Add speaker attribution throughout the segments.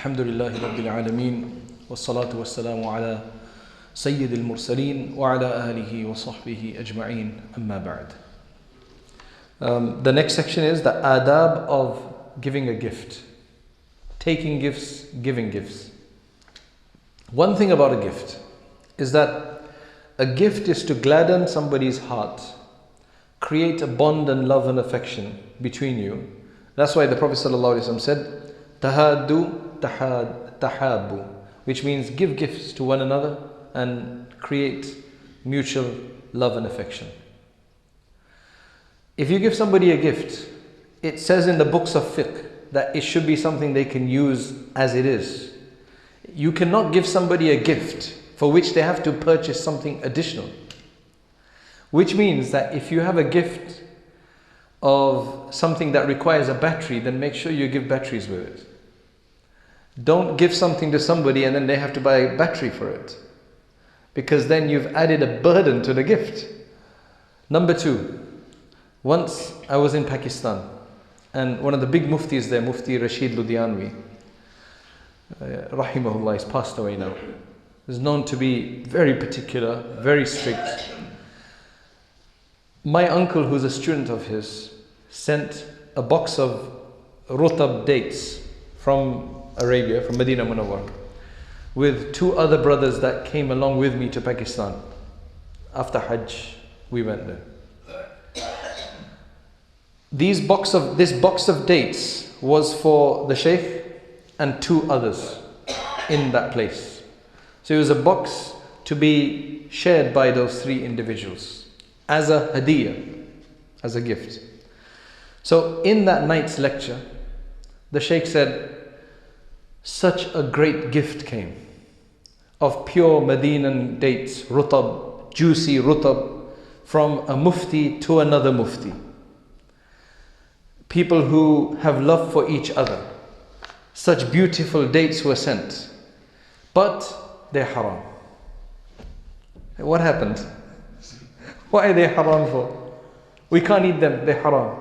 Speaker 1: Alhamdulillahi Rabbil Alameen, wassalatu wassalamu ala Sayyidil Mursaleen wa ala alihi wa sahbihi ajma'een, amma ba'd. The next section is the adab of giving a gift. Taking gifts, giving gifts. One thing about a gift is that a gift is to gladden somebody's heart, create a bond and love and affection between you. That's why the Prophet ﷺ said, Tahaddu tahabu, which means give gifts to one another and create mutual love and affection. If you give somebody a gift, it says in the books of fiqh that it should be something they can use as it is. You cannot give somebody a gift for which they have to purchase something additional. Which means that if you have a gift of something that requires a battery, then make sure you give batteries with it. Don't give something to somebody and then they have to buy a battery for it, because then you've added a burden to the gift. Number two, once I was in Pakistan and one of the big muftis there, Mufti Rashid Ludhianvi, rahimahullah, is passed away now, is known to be very particular, very strict. My uncle, who's a student of his, sent a box of rutab dates from Arabia, from Medina Munawwar, with two other brothers that came along with me to Pakistan. After Hajj, we went there. This box of dates was for the Shaykh and two others in that place. So it was a box to be shared by those three individuals as a hadiyah, as a gift. So in that night's lecture, the Shaykh said, such a great gift came of pure Medinan dates, rutab, juicy rutab, from a mufti to another mufti. People who have love for each other. Such beautiful dates were sent, but they're haram. What happened? Why are they haram for? We can't eat them, they're haram.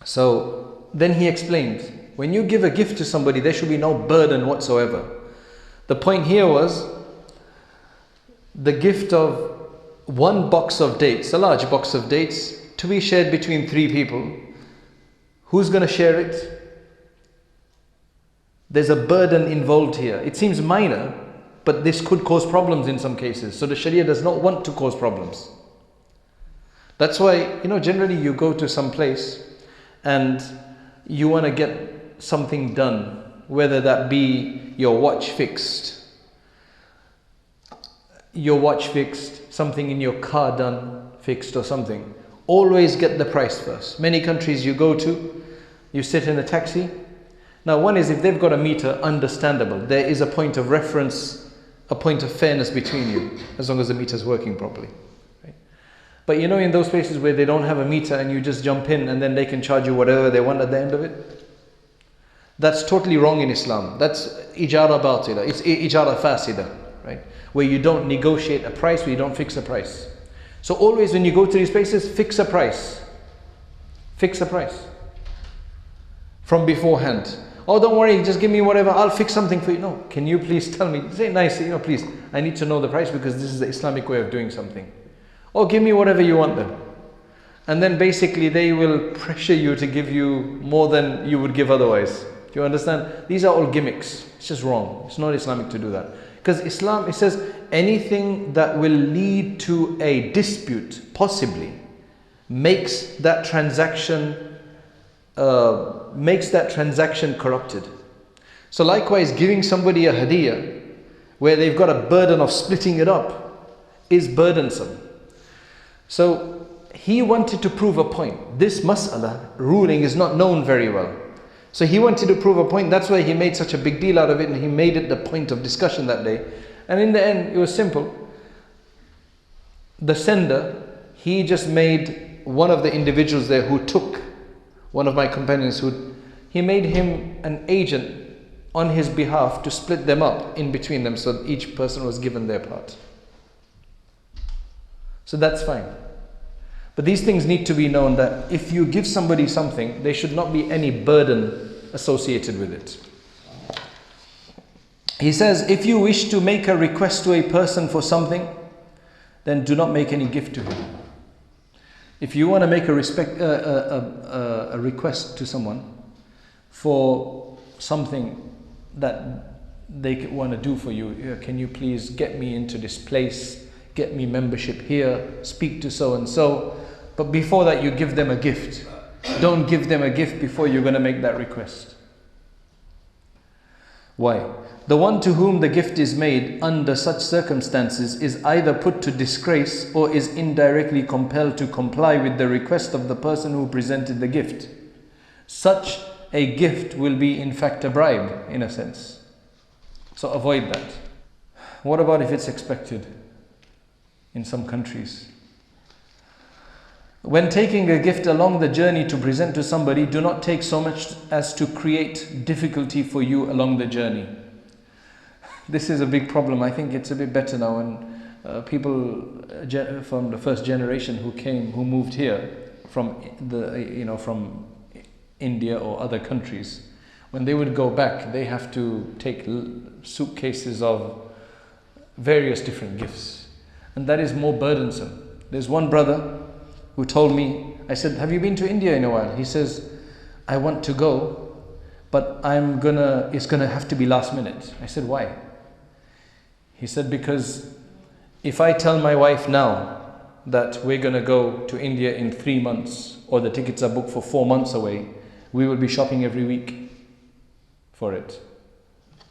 Speaker 1: So then he explained, when you give a gift to somebody, there should be no burden whatsoever. The point here was the gift of one box of dates, a large box of dates, to be shared between three people. Who's going to share it? There's a burden involved here. It seems minor, but this could cause problems in some cases. So the Sharia does not want to cause problems. That's why, generally you go to some place and you want to get something done, whether that be your watch fixed, something in your car done, fixed or something. Always get the price first. Many countries you go to, you sit in a taxi. Now one is, if they've got a meter, understandable. There is a point of reference, a point of fairness between you, as long as the meter is working properly. Right? But in those places where they don't have a meter and you just jump in and then they can charge you whatever they want at the end of it, that's totally wrong in Islam. That's ijara batila. It's ijara fasida, right? Where you don't negotiate a price, where you don't fix a price. So always when you go to these places, fix a price. Fix a price. From beforehand. Oh, don't worry, just give me whatever, I'll fix something for you. No, can you please tell me, say nicely, please, I need to know the price because this is the Islamic way of doing something. Oh, give me whatever you want then. And then basically they will pressure you to give you more than you would give otherwise. Do you understand? These are all gimmicks. It's just wrong. It's not Islamic to do that. Because Islam, it says anything that will lead to a dispute, possibly, makes that transaction corrupted. So likewise, giving somebody a hadiyah, where they've got a burden of splitting it up, is burdensome. So he wanted to prove a point. This mas'ala, ruling, is not known very well. So he wanted to prove a point. That's why he made such a big deal out of it, and he made it the point of discussion that day. And in the end, it was simple. The sender, he just made one of the individuals there who took, one of my companions, he made him an agent on his behalf to split them up in between them, so each person was given their part. So that's fine. But these things need to be known, that if you give somebody something, there should not be any burden associated with it. He says, if you wish to make a request to a person for something, then do not make any gift to him. If you want to make a request to someone for something that they want to do for you, can you please get me into this place, get me membership here, speak to so and so. But before that, you give them a gift. Don't give them a gift before you're going to make that request. Why? The one to whom the gift is made under such circumstances is either put to disgrace or is indirectly compelled to comply with the request of the person who presented the gift. Such a gift will be in fact a bribe, in a sense. So avoid that. What about if it's expected in some countries? When taking a gift along the journey to present to somebody, do not take so much as to create difficulty for you along the journey. This is a big problem. I think it's a bit better now when people from the first generation who moved here from from India or other countries, when they would go back, they have to take suitcases of various different gifts, and that is more burdensome. There's one brother who told me, I said, have you been to India in a while? He says, I want to go, but it's gonna have to be last minute. I said, why? He said, because if I tell my wife now that we're gonna go to India in 3 months, or the tickets are booked for 4 months away, we will be shopping every week for it.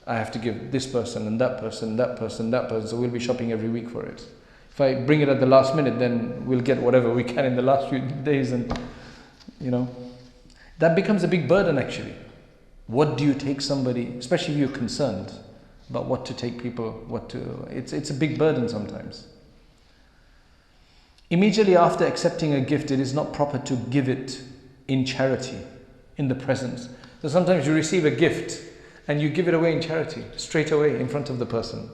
Speaker 1: I have to give this person and that person, that person, that person, so we'll be shopping every week for it. If I bring it at the last minute, then we'll get whatever we can in the last few days, and that becomes a big burden actually. What do you take somebody, especially if you're concerned about what to take people, it's a big burden sometimes. Immediately after accepting a gift, it is not proper to give it in charity, in the presence. So sometimes you receive a gift and you give it away in charity, straight away in front of the person.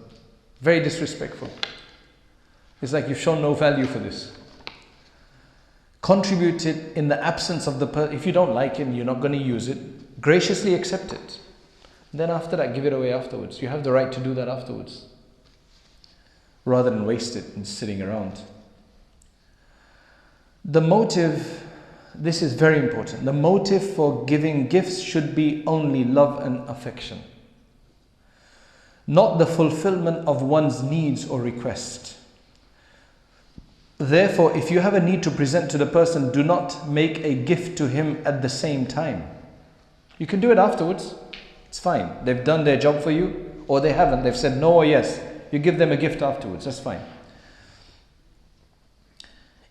Speaker 1: Very disrespectful. It's like you've shown no value for this. Contribute it in the absence of the person. If you don't like it and you're not going to use it, graciously accept it. Then after that, give it away afterwards. You have the right to do that afterwards, rather than waste it and sitting around. The motive, this is very important. The motive for giving gifts should be only love and affection, not the fulfillment of one's needs or request. Therefore, if you have a need to present to the person, do not make a gift to him at the same time. You can do it afterwards. It's fine. They've done their job for you, or they haven't. They've said no or yes. You give them a gift afterwards. That's fine.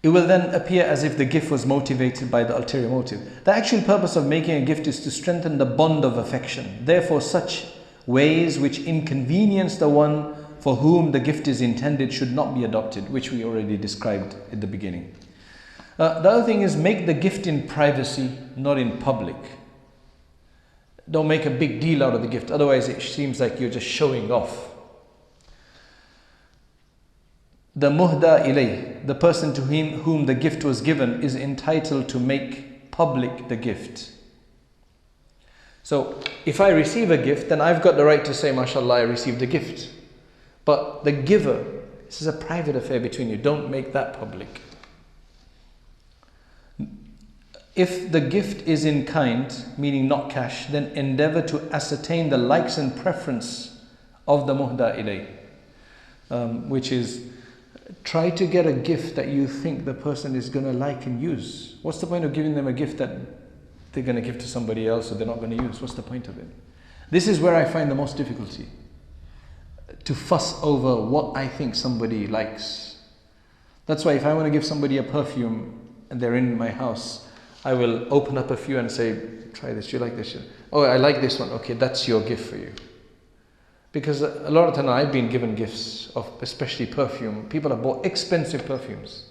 Speaker 1: It will then appear as if the gift was motivated by the ulterior motive. The actual purpose of making a gift is to strengthen the bond of affection. Therefore, such ways which inconvenience the one for whom the gift is intended should not be adopted, which we already described at the beginning. The other thing is, make the gift in privacy, not in public. Don't make a big deal out of the gift, otherwise it seems like you're just showing off. The muhda ilay, the person to whom the gift was given, is entitled to make public the gift. So if I receive a gift, then I've got the right to say, mashallah, I received a gift. But the giver, this is a private affair between you. Don't make that public. If the gift is in kind, meaning not cash, then endeavor to ascertain the likes and preference of the muhda ilay, which is, try to get a gift that you think the person is going to like and use. What's the point of giving them a gift that they're going to give to somebody else or they're not going to use? What's the point of it? This is where I find the most difficulty. To fuss over what I think somebody likes. That's why if I want to give somebody a perfume and they're in my house, I will open up a few and say, try this, you like this? Oh, I like this one. Okay, that's your gift for you. Because a lot of time I've been given gifts of especially perfume. People have bought expensive perfumes.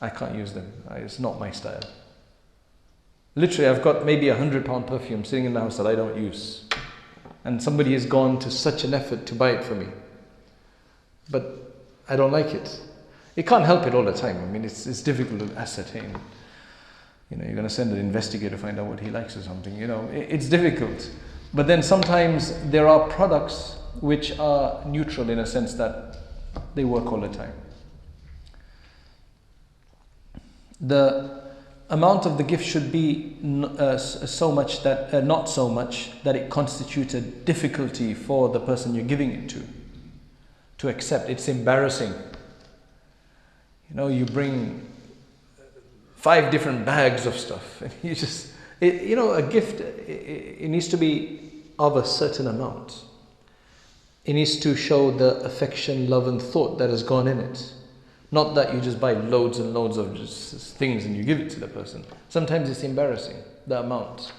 Speaker 1: I can't use them. It's not my style. Literally, I've got maybe £100 perfume sitting in the house that I don't use. And somebody has gone to such an effort to buy it for me. But I don't like it. You can't help it all the time. I mean, it's difficult to ascertain. You're going to send an investigator to find out what he likes or something. It's difficult. But then sometimes there are products which are neutral in a sense that they work all the time. The amount of the gift should be not so much that it constitutes a difficulty for the person you're giving it to accept. It's embarrassing. You bring 5 different bags of stuff, and a gift, it needs to be of a certain amount. It needs to show the affection, love and thought that has gone in it. Not that you just buy loads and loads of just things and you give it to the person. Sometimes it's embarrassing, the amount.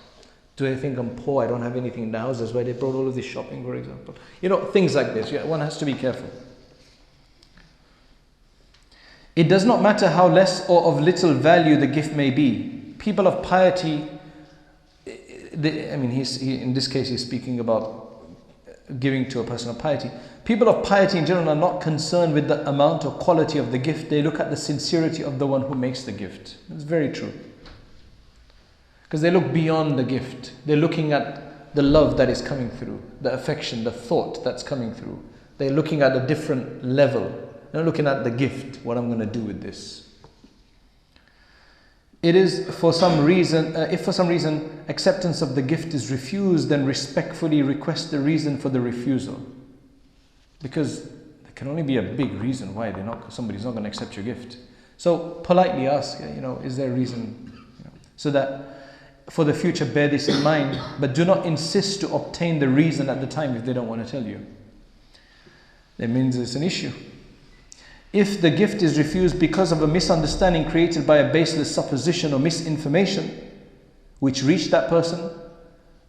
Speaker 1: Do they think I'm poor, I don't have anything in the house, that's why they brought all of this shopping, for example. Things like this. One has to be careful. It does not matter how less or of little value the gift may be. People of piety, in this case he's speaking about giving to a person of piety. People of piety in general are not concerned with the amount or quality of the gift. They look at the sincerity of the one who makes the gift. It's very true. Because they look beyond the gift. They're looking at the love that is coming through, the affection, the thought that's coming through. They're looking at a different level. They're not looking at the gift, what I'm going to do with this. It is if for some reason acceptance of the gift is refused, then respectfully request the reason for the refusal. Because there can only be a big reason why somebody's not going to accept your gift. So politely ask, is there a reason? So that for the future bear this in mind, but do not insist to obtain the reason at the time if they don't want to tell you. That means it's an issue. If the gift is refused because of a misunderstanding created by a baseless supposition or misinformation which reached that person,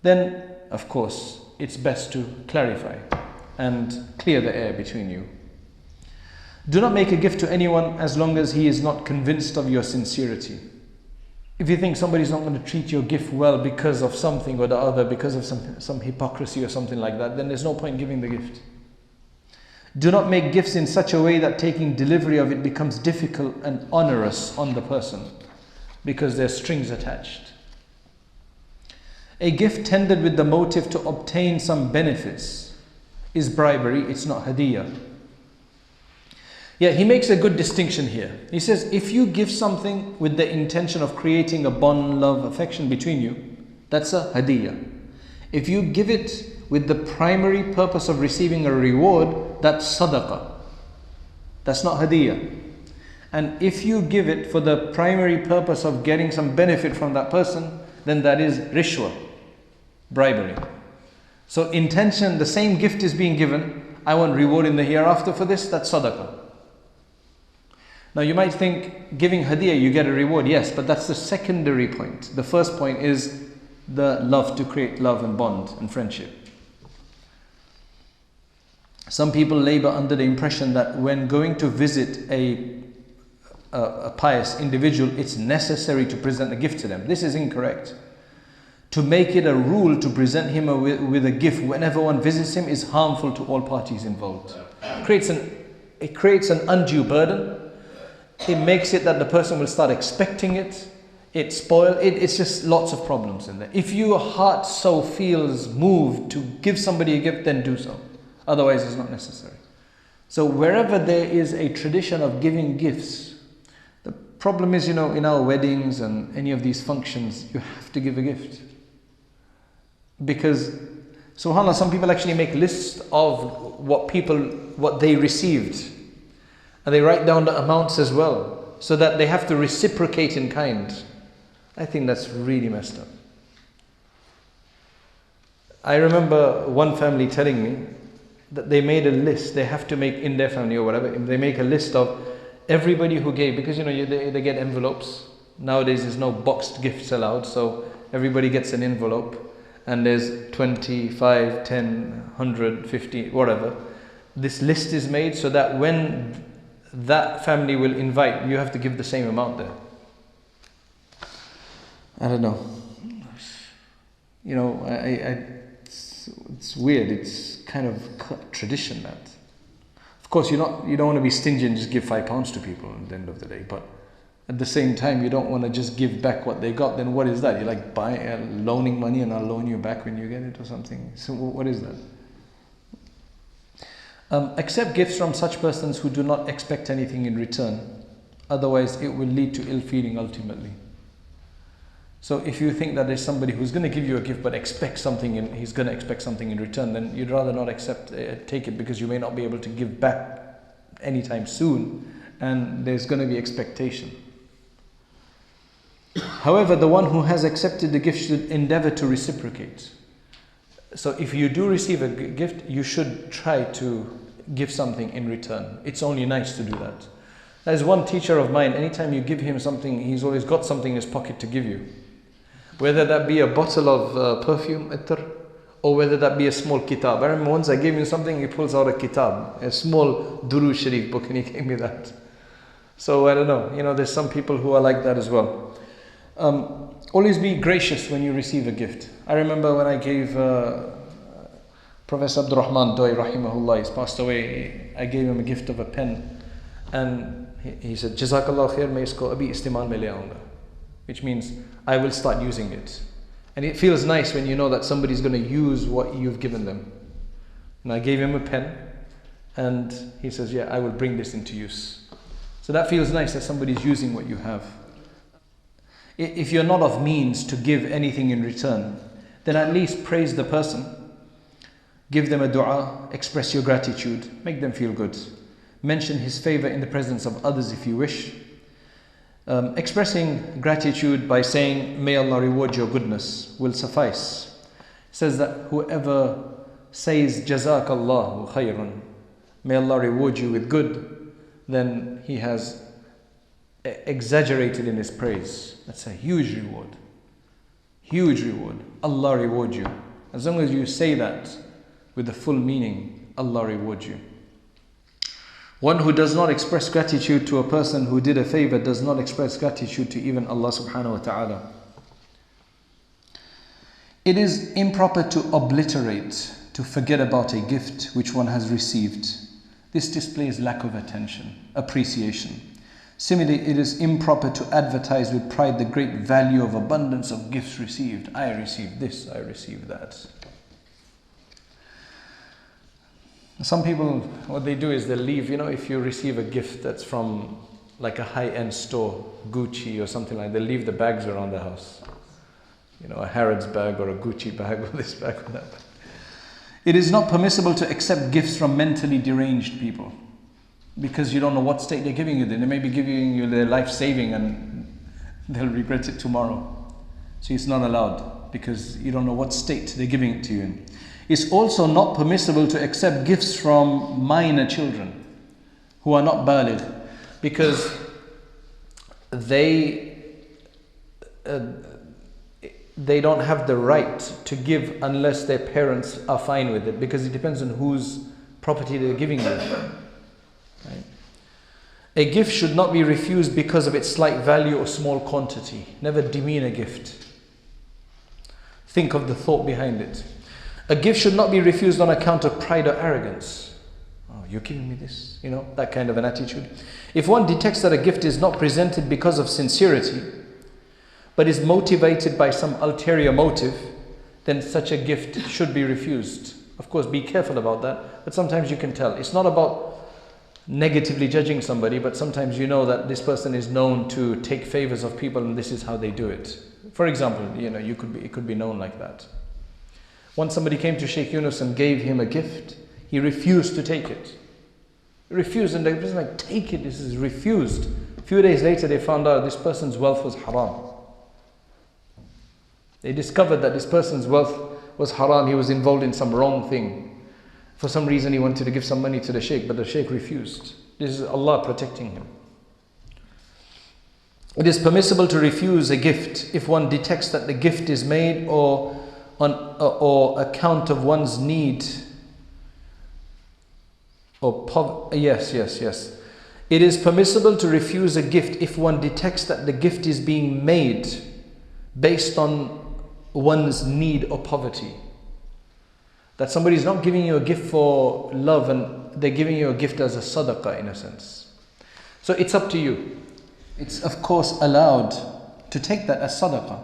Speaker 1: then of course it's best to clarify and clear the air between you. Do not make a gift to anyone as long as he is not convinced of your sincerity. If you think somebody's not going to treat your gift well because of something or the other, because of some hypocrisy or something like that, then there's no point giving the gift. Do not make gifts in such a way that taking delivery of it becomes difficult and onerous on the person because there's strings attached. A gift tendered with the motive to obtain some benefits is bribery, it's not hadiyah. Yeah, he makes a good distinction here. He says, if you give something with the intention of creating a bond, love, affection between you, that's a hadiyah. If you give it with the primary purpose of receiving a reward, that's sadaqah. That's not hadiyah. And if you give it for the primary purpose of getting some benefit from that person, then that is rishwa, bribery. So intention, the same gift is being given, I want reward in the hereafter for this, that's sadaqah. Now you might think giving hadiyah you get a reward, yes, but that's the secondary point. The first point is the love, to create love and bond and friendship. Some people labor under the impression that when going to visit a pious individual, it's necessary to present a gift to them. This is incorrect. To make it a rule to present him with a gift whenever one visits him is harmful to all parties involved. It creates an undue burden. It makes it that the person will start expecting it. It's just lots of problems in there. If your heart so feels moved to give somebody a gift, then do so. Otherwise, it's not necessary. So wherever there is a tradition of giving gifts, the problem is, in our weddings and any of these functions, you have to give a gift. Because, subhanAllah, some people actually make lists of what they received. And they write down the amounts as well, so that they have to reciprocate in kind. I think that's really messed up. I remember one family telling me that they made a list, they have to make in their family or whatever, they make a list of everybody who gave, because they get envelopes. Nowadays there's no boxed gifts allowed, so everybody gets an envelope and there's 25, 10, 100, 50, whatever. This list is made so that when that family will invite, you have to give the same amount there. I don't know. It's weird. It's kind of tradition that. Of course, you don't want to be stingy and just give £5 to people at the end of the day. But At the same time, you don't want to just give back what they got. Then what is that? You're like loaning money and I'll loan you back when you get it or something. So what is that? Accept gifts from such persons who do not expect anything in return. Otherwise, it will lead to ill feeling ultimately. So if you think that there's somebody who's going to give you a gift but expect something and he's going to expect something in return, then you'd rather not take it, because you may not be able to give back anytime soon and there's going to be expectation. However, the one who has accepted the gift should endeavor to reciprocate. So if you do receive a gift, you should try to give something in return. It's only nice to do that. There's one teacher of mine, anytime you give him something, he's always got something in his pocket to give you. Whether that be a bottle of perfume, attar, or whether that be a small kitab. I remember once I gave him something, he pulls out a kitab, a small Durood Sharif book, and he gave me that. So I don't know, there's some people who are like that as well. Always be gracious when you receive a gift. I remember when I gave Professor Abdur-Rahman, rahimahullah, he's passed away, I gave him a gift of a pen, and he said, Jazakallah khair, main isko abhi istimal mein le aunga, which means I will start using it. And it feels nice when you know that somebody's going to use what you've given them. And I gave him a pen, and he says, yeah, I will bring this into use. So that feels nice that somebody's using what you have. If you're not of means to give anything in return, then at least praise the person. Give them a dua, express your gratitude, make them feel good. Mention his favor in the presence of others if you wish. Expressing gratitude by saying, may Allah reward your goodness, will suffice. It says that whoever says, Jazakallahu khayrun, may Allah reward you with good, then he has exaggerated in his praise. That's a huge reward. Huge reward. Allah reward you. As long as you say that with the full meaning, Allah reward you. One who does not express gratitude to a person who did a favor does not express gratitude to even Allah subhanahu wa ta'ala. It is improper to obliterate, to forget about a gift which one has received. This displays lack of attention, appreciation. Similarly, it is improper to advertise with pride the great value of abundance of gifts received. I received this, I received that. Some people, what they do is they leave, if you receive a gift that's from like a high-end store, Gucci or something like that, they leave the bags around the house. A Harrods bag or a Gucci bag or this bag or that. It is not permissible to accept gifts from mentally deranged people, because you don't know what state they're giving you. They may be giving you their life saving and they'll regret it tomorrow. So it's not allowed, because you don't know what state they're giving it to you in. It's also not permissible to accept gifts from minor children who are not baligh, because they don't have the right to give unless their parents are fine with it, because it depends on whose property they're giving you. Right? A gift should not be refused because of its slight value or small quantity. Never demean a gift. Think of the thought behind it. A gift should not be refused on account of pride or arrogance. Oh, you're giving me this, that kind of an attitude. If one detects that a gift is not presented because of sincerity, but is motivated by some ulterior motive, then such a gift should be refused. Of course, be careful about that, but sometimes you can tell. It's not about negatively judging somebody, but sometimes you know that this person is known to take favors of people and this is how they do it. For example, it could be known like that. Once somebody came to Sheikh Yunus and gave him a gift, he refused to take it. He refused, and the person was like, take it, this is refused. A few days later they found out this person's wealth was haram. They discovered that this person's wealth was haram, he was involved in some wrong thing. For some reason he wanted to give some money to the Sheikh, but the Sheikh refused. This is Allah protecting him. It is permissible to refuse a gift if one detects that the gift is made or account of one's need or poverty. Yes. It is permissible to refuse a gift if one detects that the gift is being made based on one's need or poverty. That somebody is not giving you a gift for love and they're giving you a gift as a sadaqah in a sense. So it's up to you. It's of course allowed to take that as sadaqah,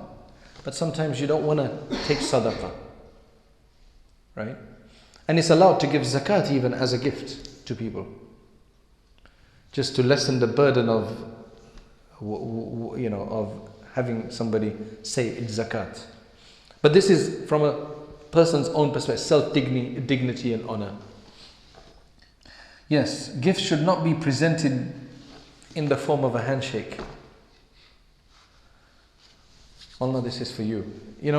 Speaker 1: but sometimes you don't want to take sadaqah, right? And it's allowed to give zakat even as a gift to people, just to lessen the burden of, of having somebody say it's zakat. But this is from a person's own perspective, self-dignity and honor. Yes, gifts should not be presented in the form of a handshake. Allah, this is for you.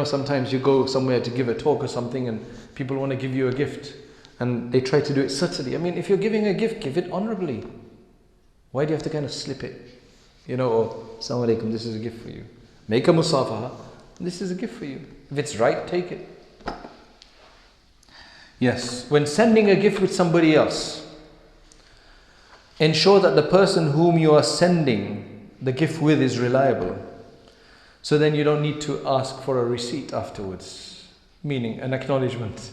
Speaker 1: Sometimes you go somewhere to give a talk or something and people want to give you a gift and they try to do it subtly. If you're giving a gift, give it honorably. Why do you have to kind of slip it? Oh, Assalamu alaikum, this is a gift for you. Make a musafaha, this is a gift for you. If it's right, take it. Yes, when sending a gift with somebody else, ensure that the person whom you are sending the gift with is reliable. So then you don't need to ask for a receipt afterwards, meaning an acknowledgement.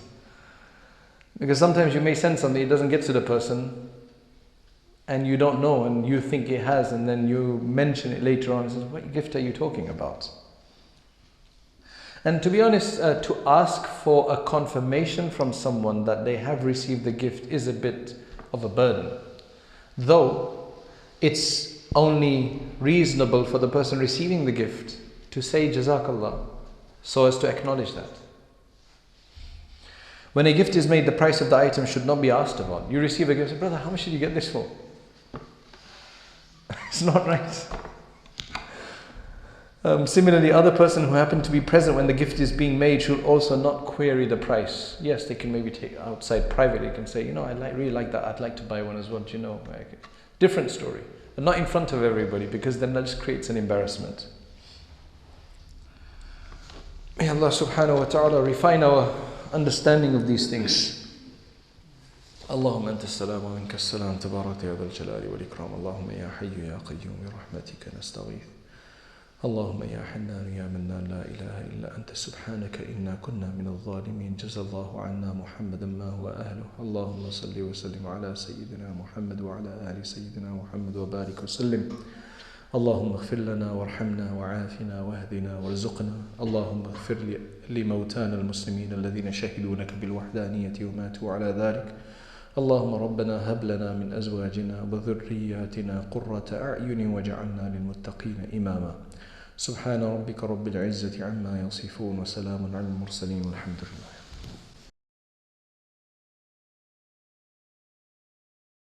Speaker 1: Because sometimes you may send something, it doesn't get to the person, and you don't know, and you think it has, and then you mention it later on and says, what gift are you talking about? And to be honest, to ask for a confirmation from someone that they have received the gift is a bit of a burden. Though it's only reasonable for the person receiving the gift to say Jazakallah, so as to acknowledge that. When a gift is made, the price of the item should not be asked about. You receive a gift, say, brother, how much did you get this for? It's not right. Similarly, other person who happened to be present when the gift is being made should also not query the price. Yes, they can maybe take outside privately, can say, I really like that, I'd like to buy one as well, different story. But not in front of everybody, because then that just creates an embarrassment. May Allah subhanahu wa ta'ala refine our understanding of these things. Allahumma anta as-salam wa minka as-salam tabarakta ya dhal jalali wal ikram. Allahumma ya hayyu ya qayyum bi rahmatika nastaghith. اللهم يا حنان يا منان لا إله إلا أنت سبحانك إنا كنا من الظالمين جزا الله عنا محمدا ما هو أهله اللهم صل وسلم على سيدنا محمد وعلى آل سيدنا محمد وبارك وسلم اللهم اغفر لنا وارحمنا وعافنا واهدنا وارزقنا اللهم اغفر لموتانا المسلمين الذين شهدوا لك بالوحدانية وماتوا على ذلك اللهم ربنا هب لنا من أزواجنا وذرياتنا قرة أعين واجعلنا للمتقين إماما سبحان ربك رب العزة عما يصفون وسلام على المرسلين والحمد لله